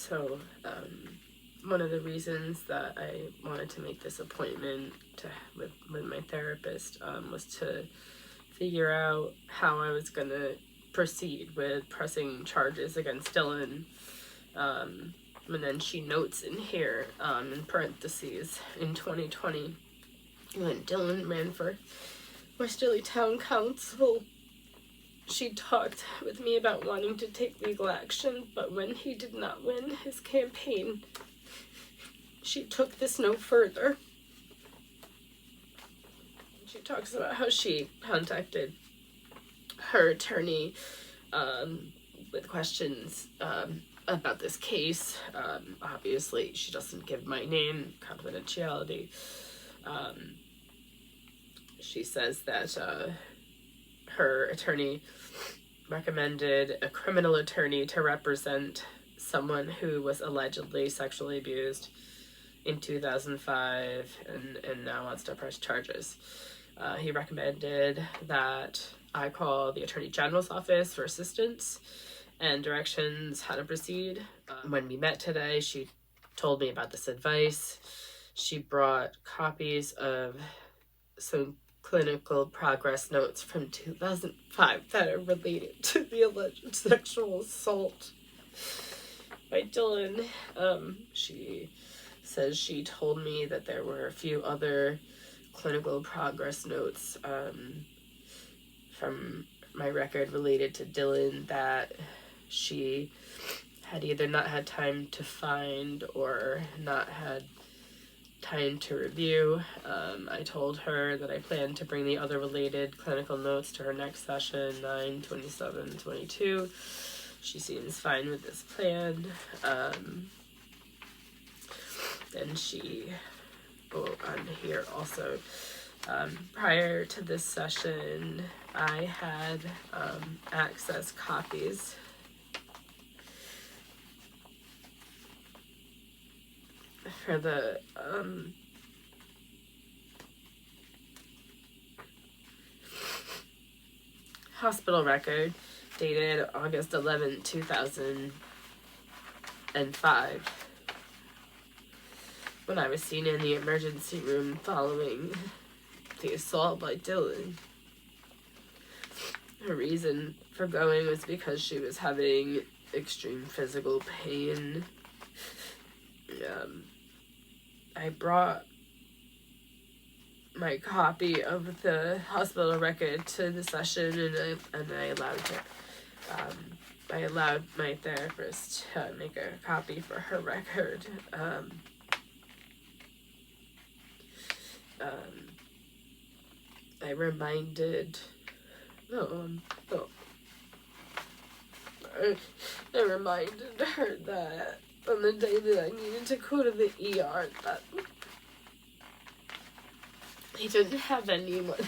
So one of the reasons that I wanted to make this appointment with my therapist was to figure out how I was going to proceed with pressing charges against Dylan. And then she notes in here, in parentheses, in 2020, when Dylan ran for Westerly Town Council, she talked with me about wanting to take legal action, but when he did not win his campaign, she took this no further. She talks about how she contacted her attorney with questions about this case. Obviously, she doesn't give my name, confidentiality. She says that her attorney recommended a criminal attorney to represent someone who was allegedly sexually abused in 2005 and now wants to press charges. He recommended that I call the Attorney General's office for assistance and directions how to proceed. When we met today, she told me about this advice. She brought copies of some clinical progress notes from 2005 that are related to the alleged sexual assault by Dylan. She says she told me that there were a few other clinical progress notes from my record related to Dylan that she had either not had time to find or not had time to review. I told her that I plan to bring the other related clinical notes to her next session, 9/27/22. She seems fine with this plan. And she, on here also, prior to this session, I had access copies for the hospital record dated August 11, 2005, when I was seen in the emergency room following the assault by Dylan. Her reason for going was because she was having extreme physical pain. I brought my copy of the hospital record to the session, and I allowed my therapist to make a copy for her record. I reminded her that on the day that I needed to go to the ER, that I didn't have anyone.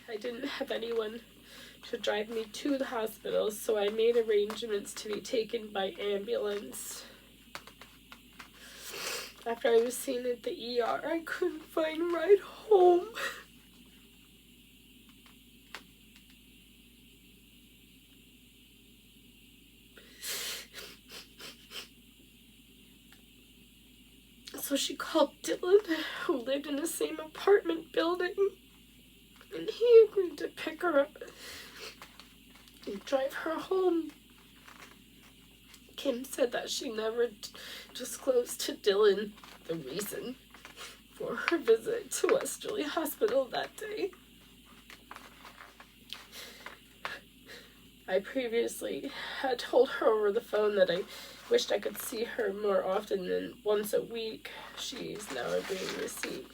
I didn't have anyone to drive me to the hospital, so I made arrangements to be taken by ambulance. After I was seen at the ER, I couldn't find a ride home. So she called Dylan, who lived in the same apartment building, and he agreed to pick her up and drive her home. Kim said that she never disclosed to Dylan the reason for her visit to Westerly Hospital that day. I previously had told her over the phone that I wished I could see her more often than once a week. She's now agreeing to see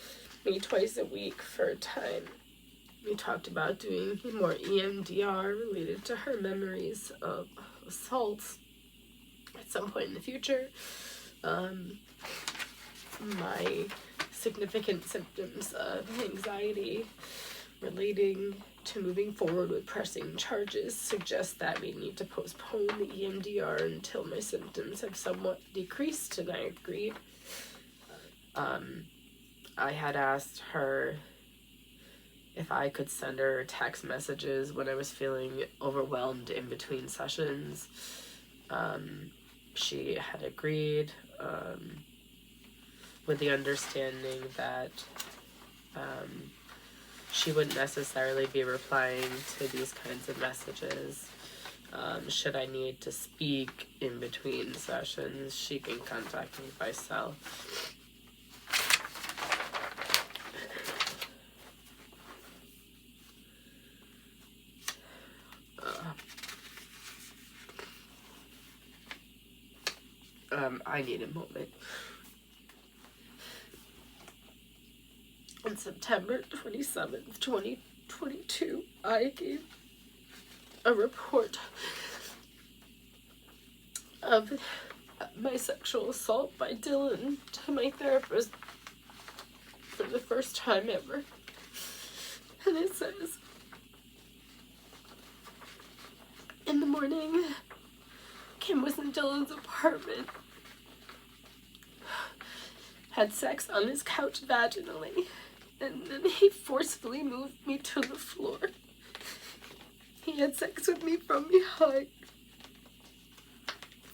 me twice a week for a time. We talked about doing more EMDR related to her memories of assaults at some point in the future. My significant symptoms of anxiety relating to moving forward with pressing charges suggest that we need to postpone the EMDR until my symptoms have somewhat decreased, and I agreed. I had asked her if I could send her text messages when I was feeling overwhelmed in between sessions. She had agreed with the understanding that she wouldn't necessarily be replying to these kinds of messages. Should I need to speak in between sessions, she can contact me by cell. I need a moment. On September 27th, 2022, I gave a report of my sexual assault by Dylan to my therapist for the first time ever. And it says, in the morning, Kim was in Dylan's apartment, had sex on his couch vaginally, and then he forcefully moved me to the floor. He had sex with me from behind.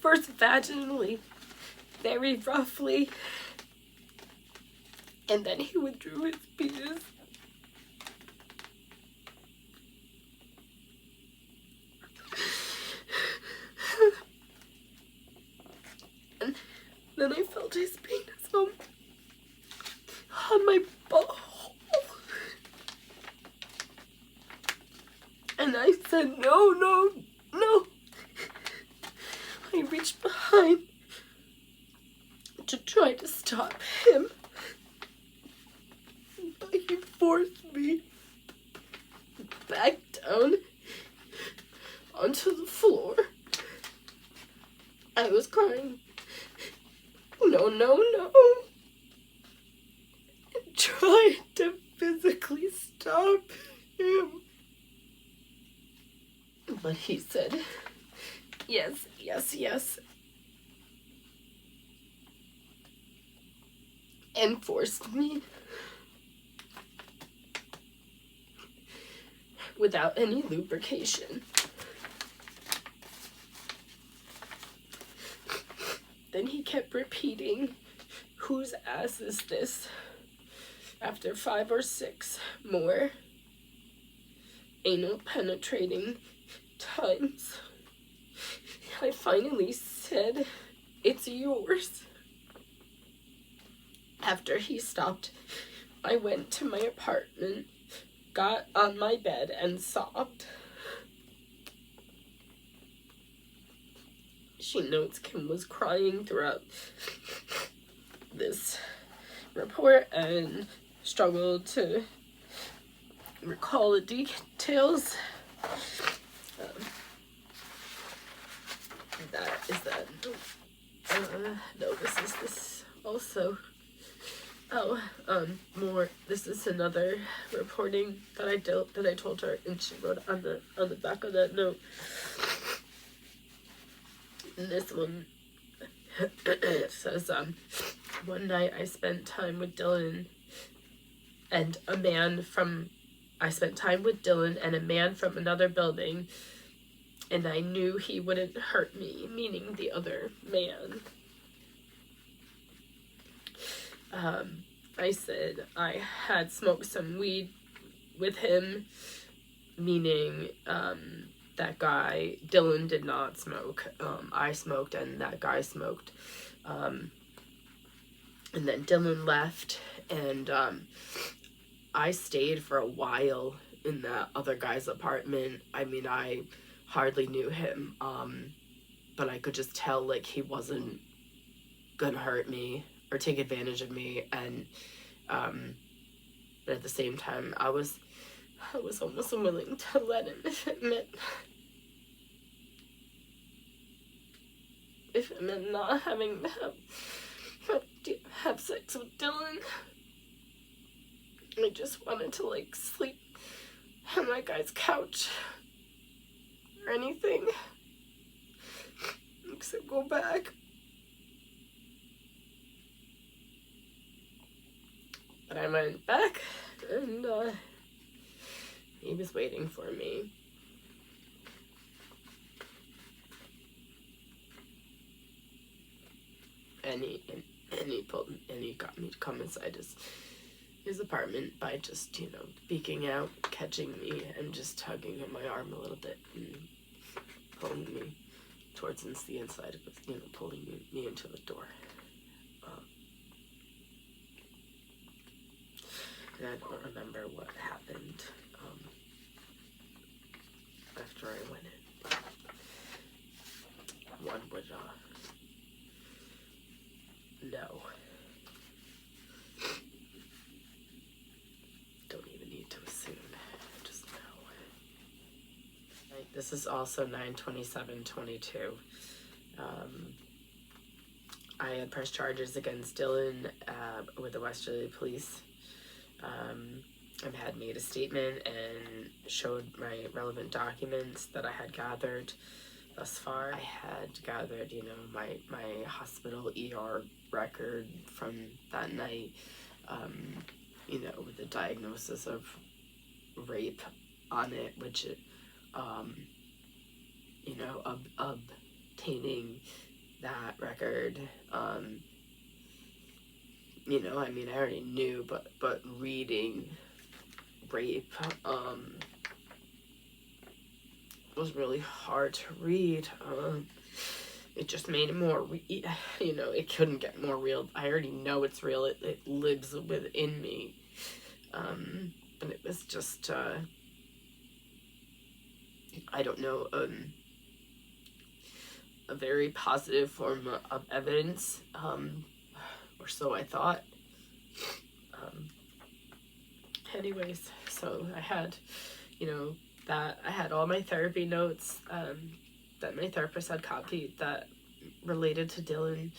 First vaginally, very roughly, and then he withdrew his penis. And then I felt his penis on my butthole. And I said, no, no, no. I reached behind to try to stop him, but he forced me back down onto the floor. I was crying, no, no, no, and trying to physically stop him. But he said, yes, yes, yes, and forced me without any lubrication. Then he kept repeating, whose ass is this? After 5 or 6 more anal penetrating times, I finally said, it's yours. After he stopped, I went to my apartment, got on my bed, and sobbed. She notes Kim was crying throughout this report and struggled to recall the details. That is that. No, this is this also. Oh, more. This is another reporting that I told her, and she wrote on the back of that note. And this one says, one night I spent time with Dylan and a man from another building, and I knew he wouldn't hurt me, meaning the other man. I said I had smoked some weed with him, meaning that guy, Dylan did not smoke. I smoked and that guy smoked. And then Dylan left, and I stayed for a while in that other guy's apartment. I mean, I hardly knew him, but I could just tell, like, he wasn't gonna hurt me or take advantage of me, and but at the same time, I was almost willing to let him if it meant not having to have sex with Dylan. I just wanted to, like, sleep on that guy's couch or anything except go back. But I went back, and he was waiting for me. he got me to come inside his apartment by just, peeking out, catching me, and just tugging at my arm a little bit and pulling me towards the inside of it, pulling me into the door. And I don't remember what happened after I went in. One would know. Don't even need to assume. Just know. Right, this is also 9/27/22. I had pressed charges against Dylan with the Westerly Police. I had made a statement and showed my relevant documents that I had gathered thus far. I had gathered, my hospital ER record from that night, with the diagnosis of rape on it, which, obtaining that record, I already knew, but reading rape, was really hard to read. It just made it more, it couldn't get more real. I already know it's real. It lives within me. But it was just, I don't know, a very positive form of evidence, or so I thought. Anyways, so I had, that I had all my therapy notes that my therapist had copied that related to Dylan.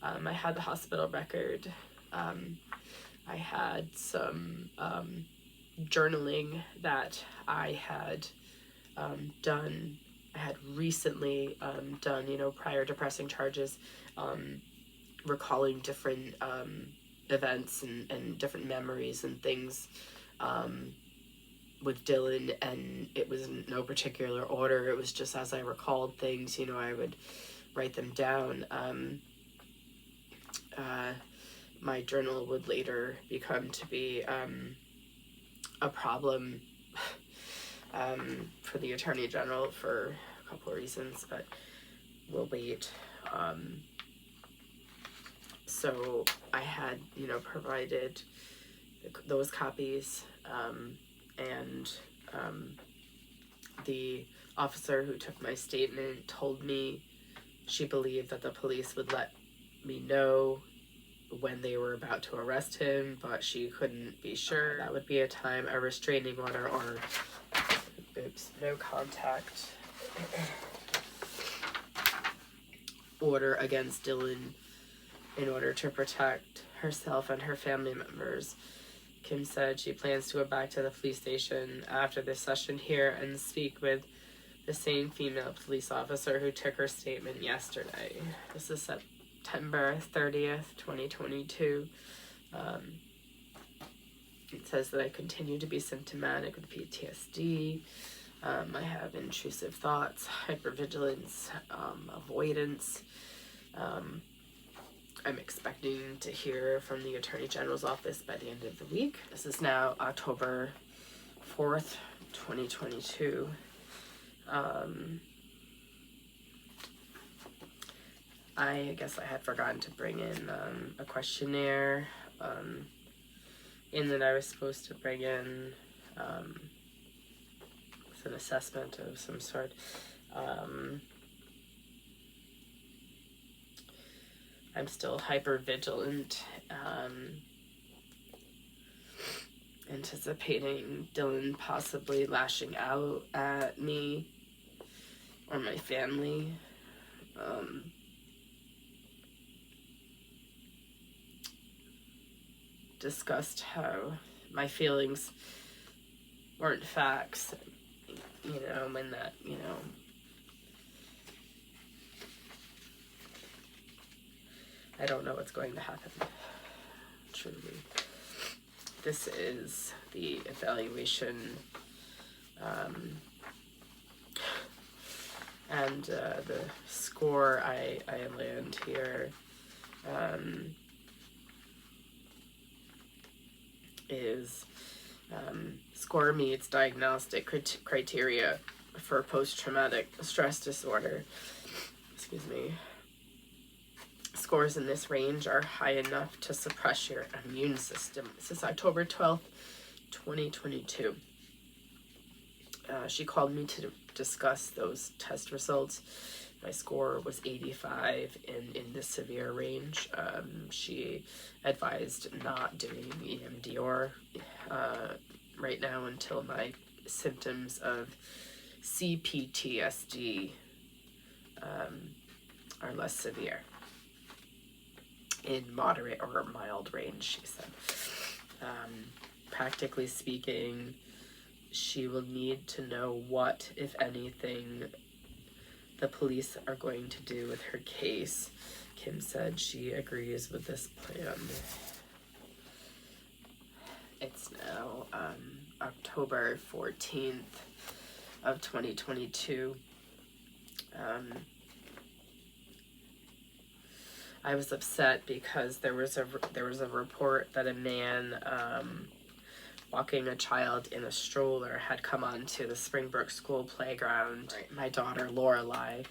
I had the hospital record. I had some journaling that I had done. I had recently done, prior to pressing charges, recalling different events and different memories and things with Dylan, and it was in no particular order. It was just as I recalled things, I would write them down. My journal would later become to be a problem for the Attorney General for a couple of reasons, but we'll wait. So I had, provided those copies, and the officer who took my statement told me she believed that the police would let me know when they were about to arrest him, but she couldn't be sure. That would be a restraining order or no contact order against Dylan in order to protect herself and her family members. Kim said she plans to go back to the police station after this session here and speak with the same female police officer who took her statement yesterday. This is September 30th, 2022. It says that I continue to be symptomatic with PTSD. I have intrusive thoughts, hypervigilance, avoidance. I'm expecting to hear from the Attorney General's office by the end of the week. This is now October 4th, 2022. I guess I had forgotten to bring in a questionnaire in that I was supposed to bring in it's an assessment of some sort. I'm still hyper vigilant, anticipating Dylan possibly lashing out at me or my family. Discussed how my feelings weren't facts, when that, I don't know what's going to happen, truly. This is the evaluation, and the score I land here is SCORE meets diagnostic criteria for post-traumatic stress disorder. Excuse me. Scores in this range are high enough to suppress your immune system. This is October 12th, 2022. She called me to discuss those test results. My score was 85 and in the severe range. She advised not doing EMDR right now until my symptoms of CPTSD are less severe. In moderate or mild range, she said. Practically speaking, she will need to know what, if anything, the police are going to do with her case. Kim said she agrees with this plan. It's now October 14th of 2022. I was upset because there was a report that a man walking a child in a stroller had come onto the Springbrook School playground. Right. My daughter Lorelai,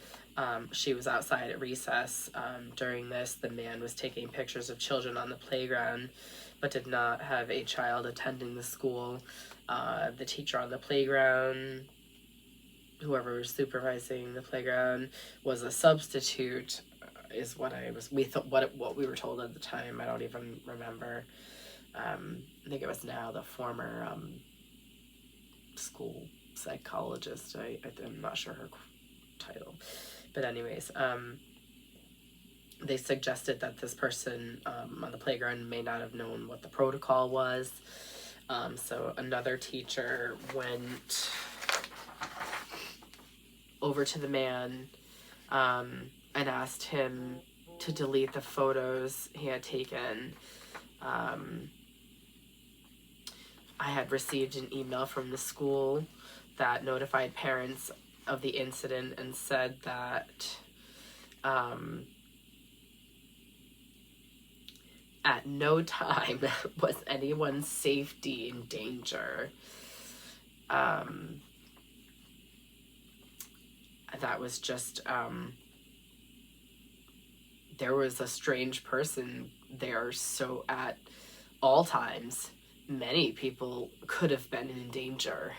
she was outside at recess during this. The man was taking pictures of children on the playground, but did not have a child attending the school. The teacher on the playground, whoever was supervising the playground, was a substitute. Is what what we were told at the time. I don't even remember. I think it was now the former school psychologist. I'm not sure her title, but anyways, they suggested that this person on the playground may not have known what the protocol was. So another teacher went over to the man and asked him to delete the photos he had taken. I had received an email from the school that notified parents of the incident and said that at no time was anyone's safety in danger. That was just there was a strange person there, so at all times many people could have been in danger.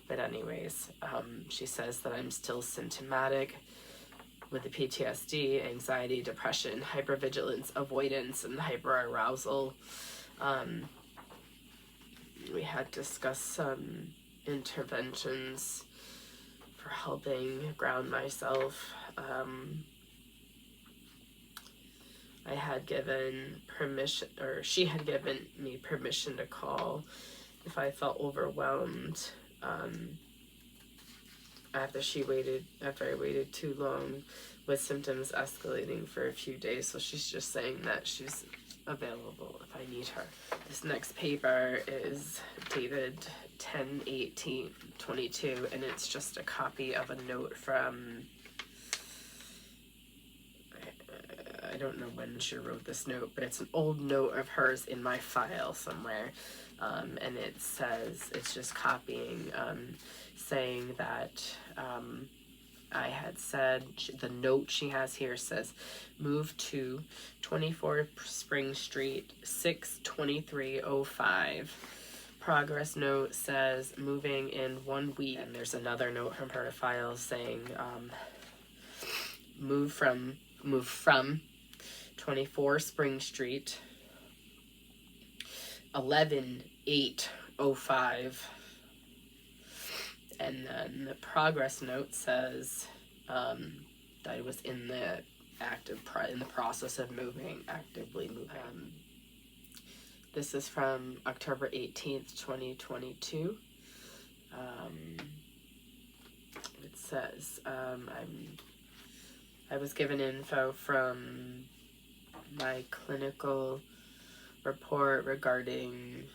But anyways, she says that I'm still symptomatic with the PTSD, anxiety, depression, hypervigilance, avoidance, and hyperarousal. We had discussed some interventions for helping ground myself. I had given permission, or she had given me permission to call if I felt overwhelmed. After I waited too long with symptoms escalating for a few days. So she's just saying that she's available if I need her. This next paper is dated 10/18/22, and it's just a copy of a note from, I don't know when she wrote this note, but it's an old note of hers in my file somewhere. And it says, it's just copying, saying that I had said, the note she has here says, move to 24 Spring Street, 62305. Progress note says, moving in 1 week. And there's another note from her file saying, move from 24 Spring Street, 11/8/05. And then the progress note says that I was in the process of actively moving. This is from October 18th, 2022. It says I was given info from my clinical report regarding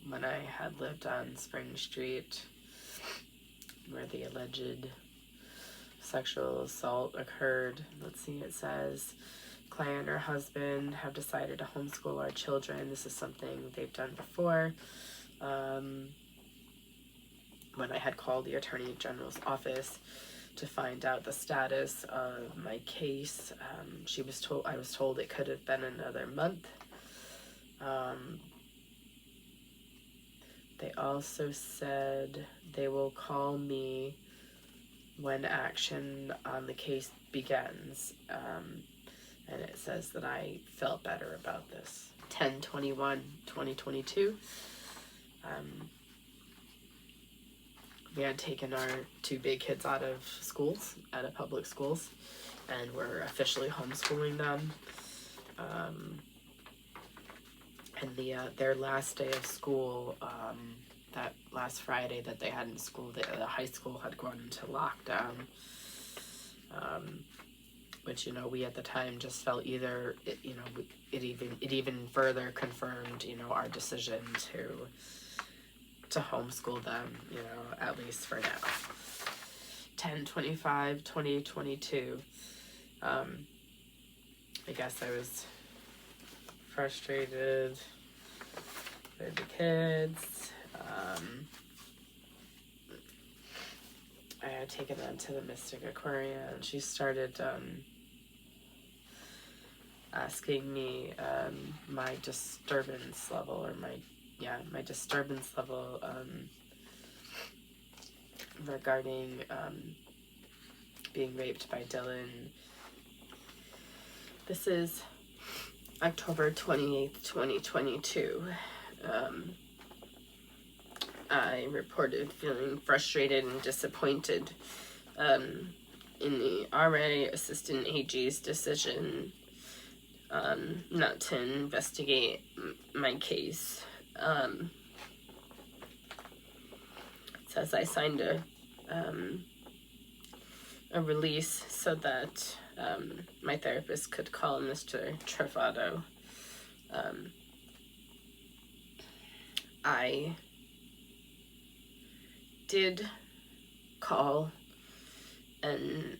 when I had lived on Spring Street, where the alleged sexual assault occurred. Let's see, it says Claire and her husband have decided to homeschool our children. This is something they've done before. When I had called the Attorney General's office to find out the status of my case, I was told it could have been another month. They also said they will call me when action on the case begins. And it says that I felt better about this. 10/21/2022. We had taken our two big kids out of public schools, and we're officially homeschooling them. And their last day of school, that last Friday that they had in school, the high school had gone into lockdown. Which, you know, we at the time just felt it even further confirmed, you know, our decision to homeschool them, you know, at least for now. 10/25/2022. I guess I was frustrated with the kids. I had taken them to the Mystic Aquarium, and she started asking me my disturbance level, or my disturbance level regarding being raped by Dylan. This is October 28th, 2022. I reported feeling frustrated and disappointed in the RA Assistant AG's decision not to investigate my case. It says I signed a release so that my therapist could call Mr. Travado. I did call and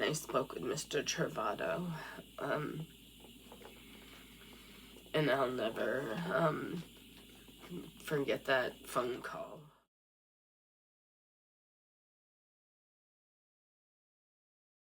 I spoke with Mr. Travado, and I'll never forget that phone call.